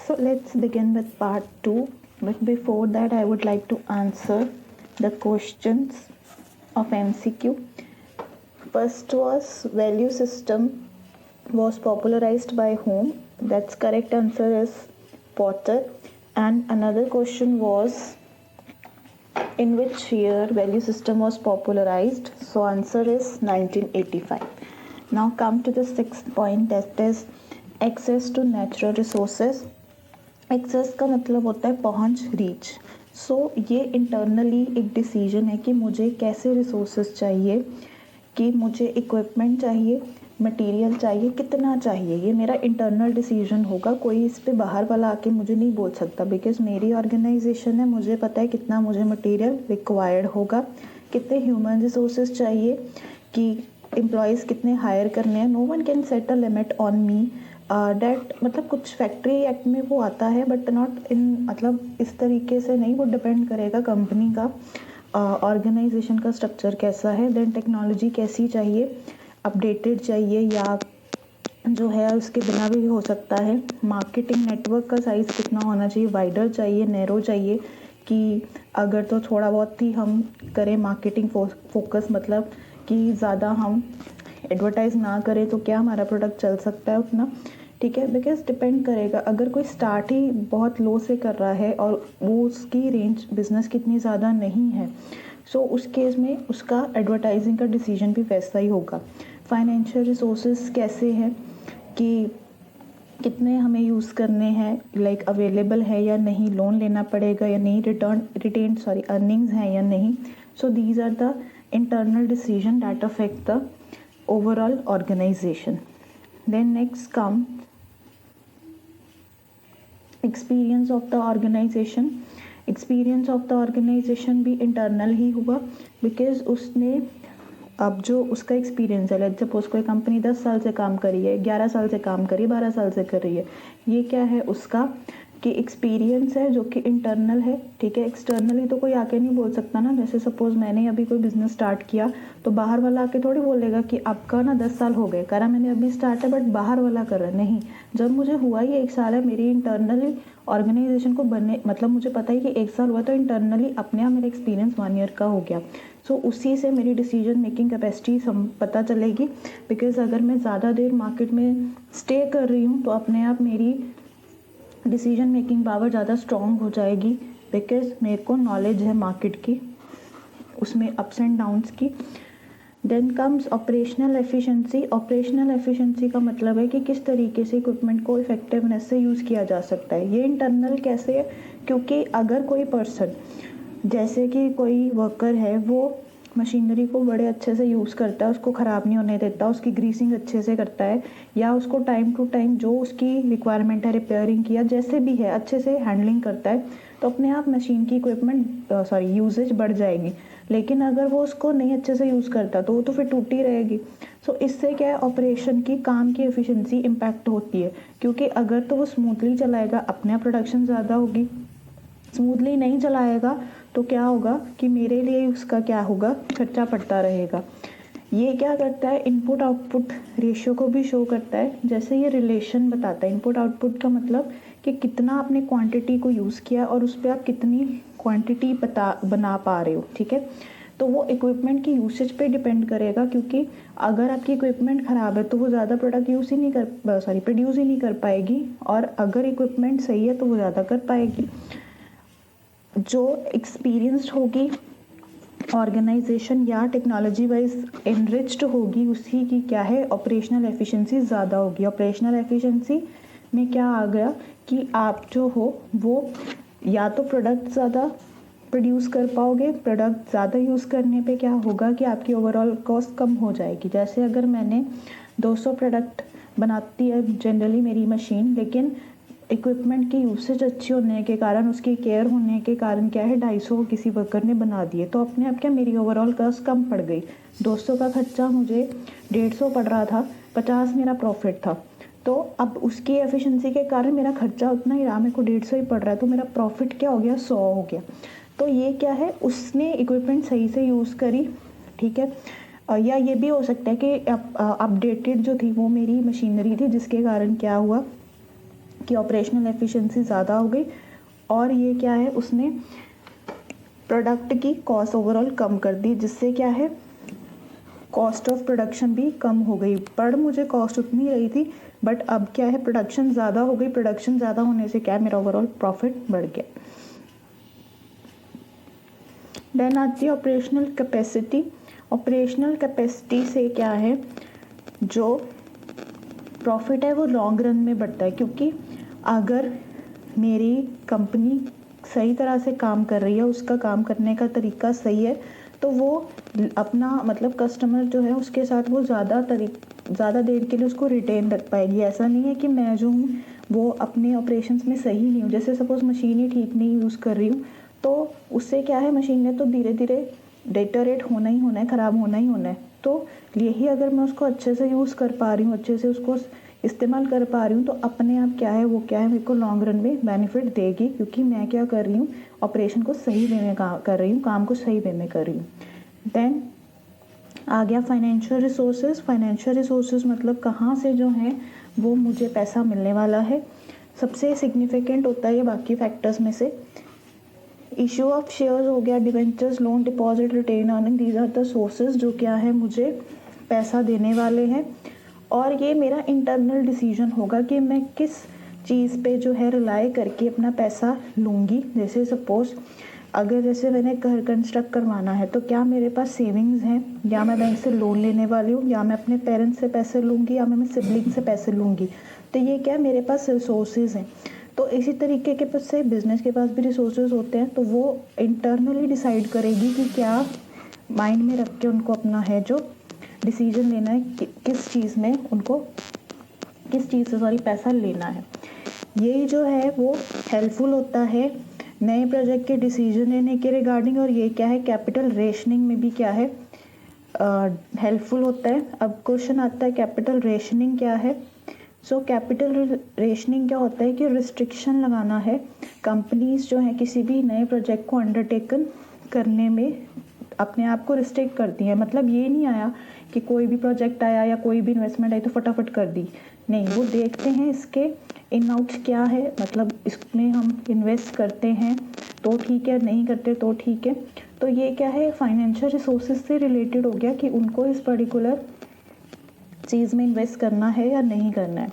So let's begin with part 2. But before that, I would like to answer the questions of MCQ. First was value system was popularized by whom? That's correct answer is Potter. And another question was in which year value system was popularized? So answer is 1985. Now come to the sixth point, that is access to natural resources. Access का मतलब होता है पहुंच, reach. सो ये internally एक decision है कि मुझे कैसे रिसोर्सेज चाहिए, कि मुझे इक्विपमेंट चाहिए, मटेरियल चाहिए, कितना चाहिए. ये मेरा इंटरनल डिसीजन होगा. कोई इस पे बाहर वाला आके मुझे नहीं बोल सकता, बिकॉज मेरी ऑर्गेनाइजेशन है. मुझे पता है कितना मुझे मटेरियल रिक्वायर्ड होगा, कितने ह्यूमन रिसोर्सेज चाहिए, कि एम्प्लॉयज़ कितने हायर करने हैं. No one can set a limit on me that. मतलब कुछ फैक्ट्री एक्ट में वो आता है, बट नॉट इन, मतलब इस तरीके से नहीं. वो डिपेंड करेगा कंपनी का, ऑर्गेनाइजेशन का स्ट्रक्चर कैसा है, देन टेक्नोलॉजी कैसी चाहिए, अपडेटेड चाहिए या जो है उसके बिना भी हो सकता है. मार्केटिंग नेटवर्क का साइज़ कितना होना चाहिए, वाइडर चाहिए, नैरो चाहिए, कि अगर तो थोड़ा बहुत ही हम करें मार्केटिंग फोकस, मतलब कि ज़्यादा हम एडवर्टाइज़ ना करें तो क्या हमारा प्रोडक्ट चल सकता है उतना. ठीक है, बिकॉज डिपेंड करेगा. अगर कोई स्टार्ट ही बहुत लो से कर रहा है और वो उसकी रेंज बिजनेस कितनी ज़्यादा नहीं है, सो उस केस में उसका एडवर्टाइजिंग का डिसीजन भी वैसा ही होगा. फाइनेंशियल रिसोर्सेज कैसे हैं, कि कितने हमें यूज़ करने हैं, लाइक अवेलेबल है या नहीं, लोन लेना पड़ेगा या नहीं, अर्निंग्स हैं या नहीं. So these are the internal decision that affect the overall organization. Then next come experience of the organization. Experience of the organization भी internal ही हुआ, because उसने अब जो उसका एक्सपीरियंस है, लेट्स सपोज कोई कंपनी 10 साल से काम करी है, 11 साल से काम करी, 12 साल से कर रही है, ये क्या है उसका कि एक्सपीरियंस है जो कि इंटरनल है. ठीक है, एक्सटर्नली तो कोई आके नहीं बोल सकता ना. जैसे सपोज मैंने अभी कोई बिजनेस स्टार्ट किया तो बाहर वाला आके थोड़ी बोलेगा कि आपका ना 10 साल हो गए, करा मैंने अभी स्टार्ट है, बट बाहर वाला कर रहा है. नहीं, जब मुझे हुआ ही 1 साल है, मेरी इंटरनली ऑर्गेनाइजेशन को बनने, मतलब मुझे पता ही कि 1 साल हुआ, तो इंटरनली अपने आप मेरा एक्सपीरियंस 1 ईयर का हो गया. सो उसी से मेरी डिसीजन मेकिंग कैपेसिटी पता चलेगी. बिकॉज अगर मैं ज़्यादा देर मार्केट में स्टे कर रही हूँ तो अपने आप मेरी डिसीजन मेकिंग पावर ज़्यादा स्ट्रॉन्ग हो जाएगी, बिकॉज मेरे को नॉलेज है मार्केट की, उसमें अप्स एंड डाउन्स की. Then comes operational efficiency. Operational efficiency का मतलब है कि किस तरीके से इक्विपमेंट को इफेक्टिवनेस से यूज़ किया जा सकता है. ये इंटरनल कैसे है, क्योंकि अगर कोई पर्सन, जैसे कि कोई वर्कर है, वो मशीनरी को बड़े अच्छे से यूज़ करता है, उसको ख़राब नहीं होने देता, उसकी ग्रीसिंग अच्छे से करता है, या उसको टाइम टू टाइम जो उसकी रिक्वायरमेंट है रिपेयरिंग किया जैसे भी है अच्छे से हैंडलिंग करता है, तो अपने आप मशीन की यूजेज बढ़ जाएगी. लेकिन अगर वो उसको नहीं अच्छे से यूज़ करता तो वो तो फिर टूटी रहेगी. सो इससे क्या है, ऑपरेशन की, काम की एफिशिएंसी इम्पैक्ट होती है. क्योंकि अगर तो वो स्मूथली चलाएगा, अपने प्रोडक्शन ज़्यादा होगी. स्मूथली नहीं चलाएगा तो क्या होगा कि मेरे लिए उसका क्या होगा, खर्चा पड़ता रहेगा. ये क्या करता है, इनपुट आउटपुट रेशियो को भी शो करता है. जैसे ये रिलेशन बताता है, इनपुट आउटपुट का मतलब कि कितना आपने क्वांटिटी को यूज़ किया और उस पर आप कितनी क्वांटिटी बना पा रहे हो. ठीक है, तो वो इक्विपमेंट की यूसेज पे डिपेंड करेगा, क्योंकि अगर आपकी इक्विपमेंट ख़राब है तो वो ज़्यादा प्रोडक्ट प्रोड्यूस ही नहीं कर पाएगी, और अगर इक्विपमेंट सही है तो वो ज़्यादा कर पाएगी. जो एक्सपीरियंस्ड होगी ऑर्गेनाइजेशन या टेक्नोलॉजी वाइज एनरिच्ड होगी, उसी की क्या है, ऑपरेशनल एफिशिएंसी ज़्यादा होगी. ऑपरेशनल एफिशिएंसी में क्या आ गया कि आप जो हो वो या तो प्रोडक्ट ज़्यादा प्रोड्यूस कर पाओगे. प्रोडक्ट ज़्यादा यूज़ करने पे क्या होगा कि आपकी ओवरऑल कॉस्ट कम हो जाएगी. जैसे अगर मैंने 200 प्रोडक्ट बनाती है जनरली मेरी मशीन, लेकिन इक्विपमेंट की यूसेज अच्छी होने के कारण, उसकी केयर होने के कारण क्या है, 250 किसी वर्कर ने बना दिए, तो अपने आप क्या मेरी ओवरऑल कॉस्ट कम पड़ गई. 200 का खर्चा मुझे 150 पड़ रहा था, 50 मेरा प्रॉफिट था. तो अब उसकी एफिशिएंसी के कारण मेरा खर्चा उतना ही रहा, मेरे को 150 ही पड़ रहा है, तो मेरा प्रॉफिट क्या हो गया, 100 हो गया. तो ये क्या है, उसने इक्विपमेंट सही से यूज़ करी. ठीक है, या ये भी हो सकता है कि अपडेटेड जो थी वो मेरी मशीनरी थी, जिसके कारण क्या हुआ कि ऑपरेशनल एफिशिएंसी ज़्यादा हो गई, और ये क्या है, उसने प्रोडक्ट की कॉस्ट ओवरऑल कम कर दी, जिससे क्या है कॉस्ट ऑफ प्रोडक्शन भी कम हो गई। पर मुझे कॉस्ट उतनी रही थी, बट अब क्या है प्रोडक्शन ज़्यादा हो गई, प्रोडक्शन ज़्यादा होने से क्या है मेरा ओवरऑल प्रॉफिट बढ़ गया। देन आती है ऑपरेशनल कैपेसिटी। ऑपरेशनल कैपेसिटी से क्या है, जो प्रॉफिट है वो लॉन्ग रन में बढ़ता है, क्योंकि अगर मेरी कंपनी सही तरह से काम कर रही है, उसका काम करने का तरीका सही है, तो वो अपना मतलब कस्टमर जो है उसके साथ वो ज़्यादा देर के लिए उसको रिटेन रख पाएगी। ऐसा नहीं है कि मैं जो हूँ वो अपने ऑपरेशंस में सही नहीं हूँ, जैसे सपोज़ मशीन ही ठीक नहीं यूज़ कर रही हूँ, तो उससे क्या है मशीन ने तो धीरे धीरे डेटोरेट होना ही होना है, ख़राब होना ही होना है। तो यही अगर मैं उसको अच्छे से यूज़ कर पा रही हूँ, अच्छे से उसको इस्तेमाल कर पा रही हूँ, तो अपने आप क्या है वो क्या है मेरे को लॉन्ग रन में बेनिफिट देगी, क्योंकि मैं क्या कर रही हूँ ऑपरेशन को सही वे में कर रही हूँ, काम को सही वे में कर रही हूँ। देन आ गया फाइनेंशियल रिसोर्सेज। फाइनेंशियल रिसोर्सेज मतलब कहाँ से जो है वो मुझे पैसा मिलने वाला है। सबसे सिग्निफिकेंट होता है ये बाकी फैक्टर्स में से। इशू ऑफ शेयर्स हो गया, debentures, loan, deposit, retained earning, these are the sources जो क्या है मुझे पैसा देने वाले हैं। और ये मेरा इंटरनल डिसीजन होगा कि मैं किस चीज़ पे जो है रिलाई करके अपना पैसा लूँगी। जैसे सपोज़ अगर जैसे मैंने घर कंस्ट्रक्ट करवाना है, तो क्या मेरे पास सेविंग्स हैं, या मैं बैंक से लोन लेने वाली हूँ, या मैं अपने पेरेंट्स से पैसे लूँगी, या मैं सिबलिंग से पैसे लूँगी। तो ये क्या मेरे पास रिसोर्सेज हैं। तो इसी तरीके के से बिज़नेस के पास भी रिसोर्सेज होते हैं, तो वो इंटरनली डिसाइड करेगी कि क्या माइंड में रख के उनको अपना है जो डिसीजन लेना है किस चीज़ में उनको किस चीज़ से पैसा लेना है। यही जो है वो हेल्पफुल होता है नए प्रोजेक्ट के डिसीजन लेने के रिगार्डिंग। और ये क्या है कैपिटल रेशनिंग में भी क्या है हेल्पफुल होता है। अब क्वेश्चन आता है कैपिटल रेशनिंग क्या है। सो कैपिटल रेशनिंग क्या होता है कि रिस्ट्रिक्शन लगाना है। कंपनीज जो है किसी भी नए प्रोजेक्ट को अंडरटेकन करने में अपने आप को रिस्ट्रिक्ट करती हैं। मतलब ये नहीं आया कि कोई भी प्रोजेक्ट आया या कोई भी इन्वेस्टमेंट आई तो फटाफट कर दी, नहीं, वो देखते हैं इसके इन आउट्स क्या है, मतलब इसमें हम इन्वेस्ट करते हैं तो ठीक है, नहीं करते तो ठीक है। तो ये क्या है फाइनेंशियल रिसोर्सेज से रिलेटेड हो गया कि उनको इस पर्टिकुलर चीज़ में इन्वेस्ट करना है या नहीं करना है।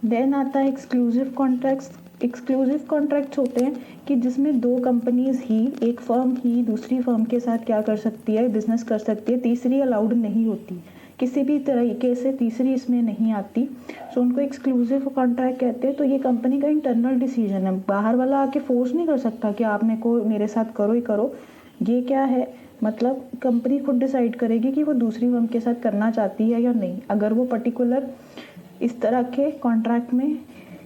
देन आता है एक्सक्लूसिव कॉन्ट्रैक्ट्स। एक्सक्लूसिव कॉन्ट्रैक्ट्स होते हैं कि जिसमें दो कंपनीज ही, एक फर्म ही दूसरी फर्म के साथ क्या कर सकती है, बिजनेस कर सकती है, तीसरी अलाउड नहीं होती, किसी भी तरीके से तीसरी इसमें नहीं आती। सो उनको एक्सक्लूसिव कॉन्ट्रैक्ट कहते हैं। तो ये कंपनी का इंटरनल डिसीजन है, बाहर वाला आके फोर्स नहीं कर सकता कि आप मेरे साथ करो ही करो। ये क्या है मतलब कंपनी खुद डिसाइड करेगी कि वो दूसरी फर्म के साथ करना चाहती है या नहीं, अगर वो पर्टिकुलर इस तरह के कॉन्ट्रैक्ट में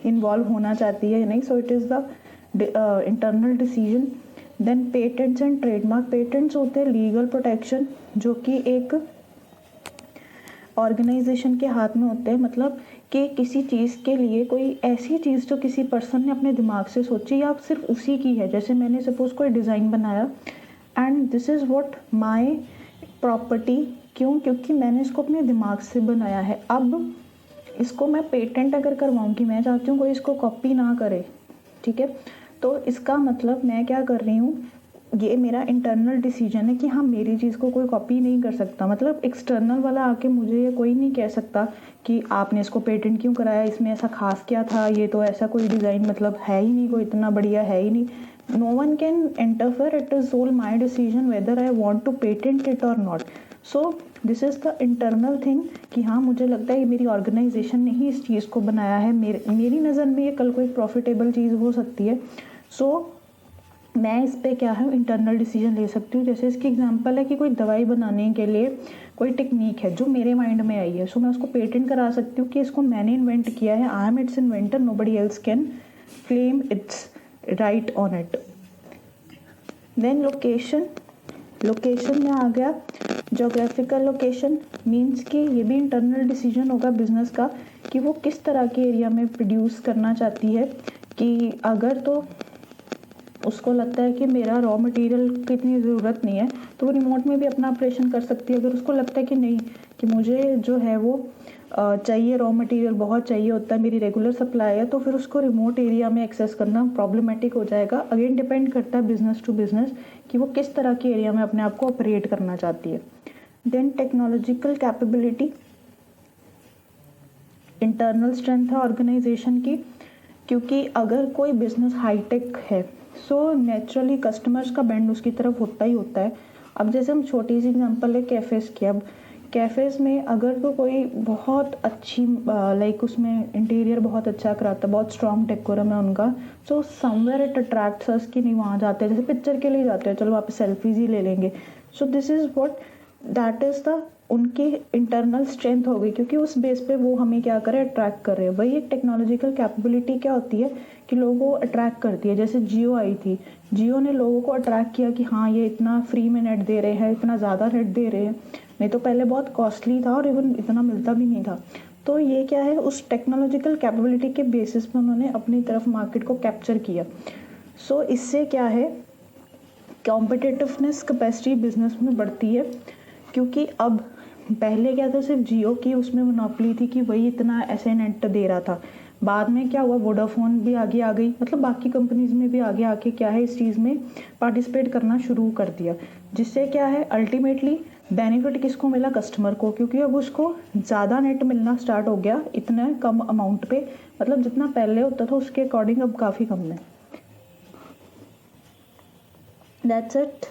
इन्वॉल्व होना चाहती है या नहीं। So it is the internal decision. Then patents and trademark. Patents होते हैं लीगल प्रोटेक्शन जो कि एक ऑर्गेनाइजेशन के हाथ में होते हैं, मतलब कि किसी चीज़ के लिए कोई ऐसी चीज़ जो किसी पर्सन ने अपने दिमाग से सोची या सिर्फ उसी की है। जैसे मैंने सपोज कोई डिज़ाइन बनाया and this is what my property. क्योंकि मैंने इसको अपने दिमाग से बनाया है। अब इसको मैं पेटेंट अगर करवाऊँगी, मैं चाहती हूँ कोई इसको कॉपी ना करे, ठीक है, तो इसका मतलब मैं क्या कर रही हूँ, ये मेरा इंटरनल डिसीजन है कि हाँ मेरी चीज़ को कोई कॉपी नहीं कर सकता। मतलब एक्सटर्नल वाला आके मुझे ये कोई नहीं कह सकता कि आपने इसको पेटेंट क्यों कराया, इसमें ऐसा खास क्या था, ये तो ऐसा कोई डिज़ाइन मतलब है ही नहीं, कोई इतना बढ़िया है ही नहीं। No one can interfere, it is all my decision whether I want to patent it और not. So this is the internal thing कि हाँ मुझे लगता है कि मेरी ऑर्गेनाइजेशन ने ही इस चीज़ को बनाया है, मेरी नज़र में ये कल को एक प्रॉफिटेबल चीज़ हो सकती है। सो मैं इस पे क्या है इंटरनल डिसीजन ले सकती हूँ। जैसे इसकी एग्जांपल है कि कोई दवाई बनाने के लिए कोई टेक्निक है जो मेरे माइंड में आई है, सो मैं उसको पेटेंट करा सकती हूँ कि इसको मैंने इन्वेंट किया है, I am its inventor, nobody else can claim its right on it. Then location में आ गया जोग्राफिकल लोकेशन। मीन्स कि ये भी इंटरनल डिसीजन होगा बिजनेस का कि वो किस तरह के एरिया में प्रोड्यूस करना चाहती है। कि अगर तो उसको लगता है कि मेरा रॉ मटेरियल की इतनी ज़रूरत नहीं है तो वो रिमोट में भी अपना ऑपरेशन कर सकती है। अगर उसको लगता है कि नहीं, कि मुझे जो है वो चाहिए, रॉ मटेरियल बहुत चाहिए होता है, मेरी रेगुलर सप्लाई है, तो फिर उसको रिमोट एरिया में एक्सेस करना प्रॉब्लमेटिक हो जाएगा। अगेन डिपेंड करता है बिजनेस टू बिजनेस कि वो किस तरह के एरिया में अपने आप को ऑपरेट करना चाहती है। Then technological capability, internal strength है ऑर्गेनाइजेशन की, क्योंकि अगर कोई बिजनेस हाईटेक है सो नेचुरली कस्टमर्स का बैंड उसकी तरफ होता ही होता है। अब जैसे हम छोटी सी एग्जांपल है कैफ़ेज़ की, अब कैफ़ेज़ में अगर तो कोई बहुत अच्छी लाइक उसमें इंटीरियर बहुत अच्छा कराता है, बहुत स्ट्रॉन्ग डेकोरम है उनका, सो समवेयर इट अट्रैक्ट्स अस कि नहीं वहाँ जाते हैं, जैसे पिक्चर के लिए जाते हैं, चलो वहाँ पे सेल्फीज ही ले लेंगे। सो this is what that is the उनकी इंटरनल स्ट्रेंथ हो गई, क्योंकि उस बेस पे वो हमें क्या करें, अट्रैक्ट कर रहे हैं। वही एक टेक्नोलॉजिकल कैपेबिलिटी क्या होती है कि लोगों को अट्रैक्ट करती है। जैसे जियो आई थी, जियो ने लोगों को अट्रैक्ट किया कि हाँ ये इतना फ्री में नेट दे रहे हैं, इतना ज़्यादा नेट दे रहे हैं, नहीं तो पहले बहुत कॉस्टली था और इवन इतना मिलता भी नहीं था। तो ये क्या है, उस टेक्नोलॉजिकल कैपेबिलिटी के बेसिस पे उन्होंने अपनी तरफ मार्केट को कैप्चर किया। सो इससे क्या है, कॉम्पिटिटिवनेस कैपेसिटी बिजनेस में बढ़ती है, क्योंकि अब पहले क्या था, सिर्फ जियो की उसमें मोनोपोली थी कि वही इतना ऐसे नेट दे रहा था। बाद में क्या हुआ, वोडाफोन भी आगे आ गई, मतलब बाकी कंपनीज में भी आगे आके क्या है इस चीज़ में पार्टिसिपेट करना शुरू कर दिया, जिससे क्या है अल्टीमेटली बेनिफिट किसको मिला, कस्टमर को, क्योंकि अब उसको ज़्यादा नेट मिलना स्टार्ट हो गया इतने कम अमाउंट पे, मतलब जितना पहले होता था उसके अकॉर्डिंग अब काफ़ी कम है। That's it.